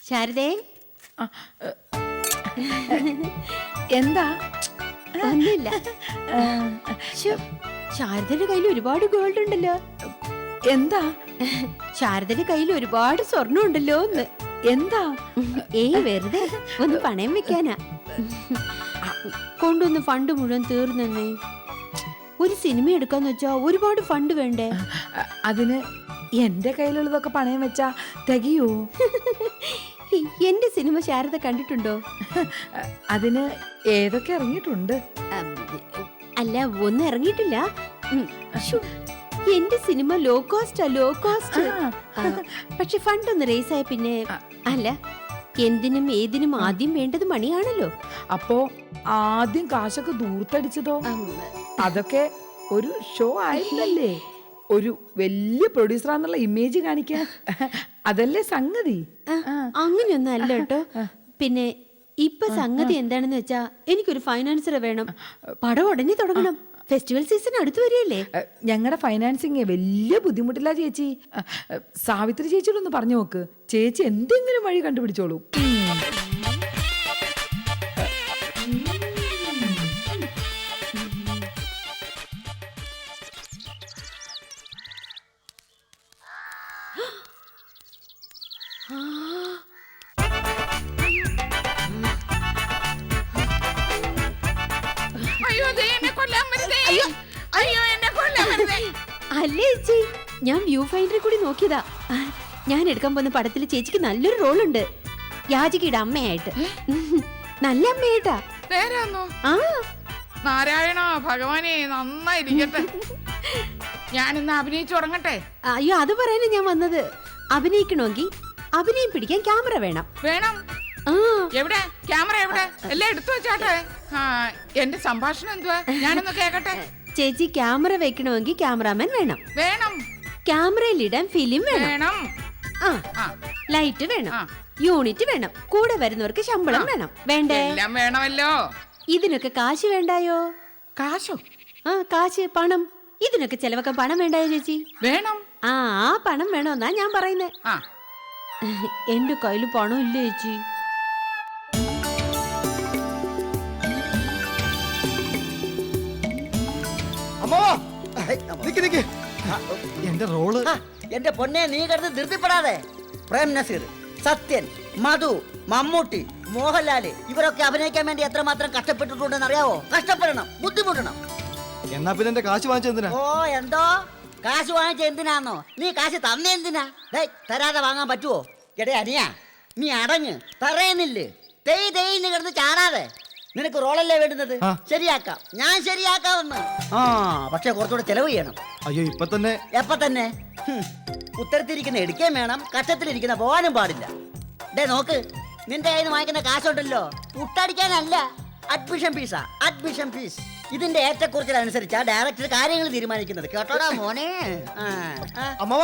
ശാരദേ, എന്താ? ഒന്നുമില്ല. ശാരദയുടെ കയ്യിൽ ഒരുപാട് ഗോൾഡ് ഉണ്ടല്ലോ. എന്താ? ശാരദയുടെ കയ്യിൽ ഒരുപാട് സ്വർണ്ണം ഉണ്ടല്ലോ എന്ന്. എന്താ? ഏയ് വെറുതെ ഒന്ന് പണയം വെക്കാനാ. കൊണ്ടുവന്ന് ഫണ്ട് മുഴുവൻ തീർന്നേ. ഒരു സിനിമ എടുക്കാന്ന് വെച്ചാ ഒരുപാട് ഫണ്ട് വേണ്ടേ? അതിന് എന്റെ കയ്യിലുള്ളതൊക്കെ പണയം വെച്ചാ തികയോ? എന്റെ സിനിമ ശാരദ കണ്ടിട്ടുണ്ടോ? അതിന് ഏതൊക്കെ ഇറങ്ങിയിട്ടുണ്ട്? അല്ല, ഒന്നും ഇറങ്ങിയിട്ടില്ല. എന്റെ സിനിമ ലോ കോസ്റ്റാ, ലോ കോസ്റ്റ്. പക്ഷെ ഫണ്ട് ഒന്ന് റേസ് ആയ പിന്നെ, അല്ല എന്തിനും ഏതിനും ആദ്യം വേണ്ടത് മണിയാണല്ലോ. അപ്പോ ആദ്യം കാശൊക്കെ ദൂർത്തടിച്ചതോ? അതൊക്കെ ഒരു ഷോ ആയില്ലല്ലേ? ഒരു വലിയ പ്രൊഡ്യൂസറാന്നുള്ള ഇമേജ് കാണിക്കാൻ അതല്ലേ സംഗതി. അങ്ങനെയൊന്നും അല്ല കേട്ടോ. പിന്നെ ഇപ്പൊ സംഗതി എന്താണെന്ന് വെച്ചാ, എനിക്കൊരു ഫൈനാൻസറെ വേണം. പടം ഉടനെ തുടങ്ങണം. ഫെസ്റ്റിവൽ സീസൺ അടുത്തു വരികയല്ലേ. ഞങ്ങളുടെ ഫൈനാൻസിങ് വലിയ ബുദ്ധിമുട്ടില്ല ചേച്ചി. സാവിത്രി ചേച്ചിയോടൊന്ന് പറഞ്ഞു നോക്ക്. ചേച്ചി എന്തെങ്കിലും വഴി കണ്ടുപിടിച്ചോളൂ. അല്ലേ ചേച്ചി, ഞാൻ വ്യൂ ഫൈൻഡറിൽ കൂടി നോക്കിയതാ. ഞാൻ എടുക്കാൻ പോകുന്ന പടത്തിൽ ചേച്ചിക്ക് നല്ലൊരു റോളുണ്ട്. യാചികയുടെ അമ്മയായിട്ട്. നല്ല അമ്മയായിട്ടാ. ആ നാരായണ ഭഗവാനെ നന്നായിരിക്കട്ടെ. ഞാനിന്ന് അഭിനയിച്ചു തുടങ്ങട്ടെ. അയ്യോ, അത് പറയാനാ ഞാൻ വന്നത്. അഭിനയിക്കണമെങ്കിൽ അഭിനയം പിടിക്കാൻ ക്യാമറ വേണം. വേണം? എവിടെ ക്യാമറ? എവിടെ? എല്ലാം എടുത്തു വെച്ചാട്ടെ. എന്റെ സംഭാഷണം എന്തുവാ? ഞാനൊന്ന് കേക്കട്ടെ. ചേച്ചി, ക്യാമറ വെക്കണമെങ്കിൽ ക്യാമറാമാൻ വേണം. വേണം. ക്യാമറയിൽ ഇടാൻ ഫിലിം വേണം. ലൈറ്റ് വേണം. യൂണിറ്റ് വേണം. കൂടെ വരുന്നവർക്ക് ശമ്പളം വേണം. വേണ്ടേ? എല്ലാം വേണമല്ലോ. ഇതിനൊക്കെ കാശ് വേണ്ടായോ? കാശോ? കാശ്, പണം. ഇതിനൊക്കെ ചെലവൊക്കെ പണം വേണ്ടായോ ചേച്ചി? വേണം. ആ പണം വേണമെന്നാ ഞാൻ പറയുന്നേ. എന്റെ കയ്യിൽ പണം ഇല്ല ചേച്ചി. എന്റെ റോള്. എന്റെ പൊന്നെ, നീ കിടന്ന് ധൃതിപ്പെടാതെ. പ്രേം നസീർ, സത്യൻ, മധു, മമ്മൂട്ടി, മോഹൻലാല് ഇവരൊക്കെ അഭിനയിക്കാൻ വേണ്ടി എത്രമാത്രം കഷ്ടപ്പെട്ടിട്ടുണ്ടെന്ന് അറിയാവോ? കഷ്ടപ്പെടണം, ബുദ്ധിമുട്ടണം. എന്നാ പിന്നെ എന്റെ കാശ് വാങ്ങിച്ച എന്തിനാ? ഓ, എന്തോ കാശ് വാങ്ങിച്ച എന്തിനാന്നോ? നീ കാശ് തന്നെ എന്തിനാ? തരാതെ വാങ്ങാൻ പറ്റുവോ? എടേ അനിയാ, നീ അടങ്ങ്. തറയുന്നില്ലേ? തെയ്ന്ന് കിടന്ന് ചാടാതെ. നിനക്ക് റോളല്ലേ വേണ്ടുന്നത്? ശരിയാക്കാം, ഞാൻ ശരിയാക്കാമെന്ന്. പക്ഷെ കുറച്ചുകൂടെ ചെലവ് ചെയ്യണം. അയ്യോ, ഇപ്പൊ തന്നെ? എപ്പ തന്നെ? ഉത്തരത്തിരിക്കുന്ന എടുക്കുകയും വേണം, കഷ്ടത്തിലിരിക്കുന്ന പോകാനും പാടില്ല. നോക്ക്, നിന്റെ കയ്യിൽ നിന്ന് വാങ്ങിക്കുന്ന കാശുണ്ടല്ലോ, പുട്ടടിക്കാനല്ല, അഡ്മിഷൻ ഫീസാ. Admission fees. ഇതിന്റെ ഏറ്റക്കുറച്ചിലനുസരിച്ചാ ഡയറക്ടർ കാര്യങ്ങൾ തീരുമാനിക്കുന്നത്. കേട്ടോടാ മോനെ. അമ്മ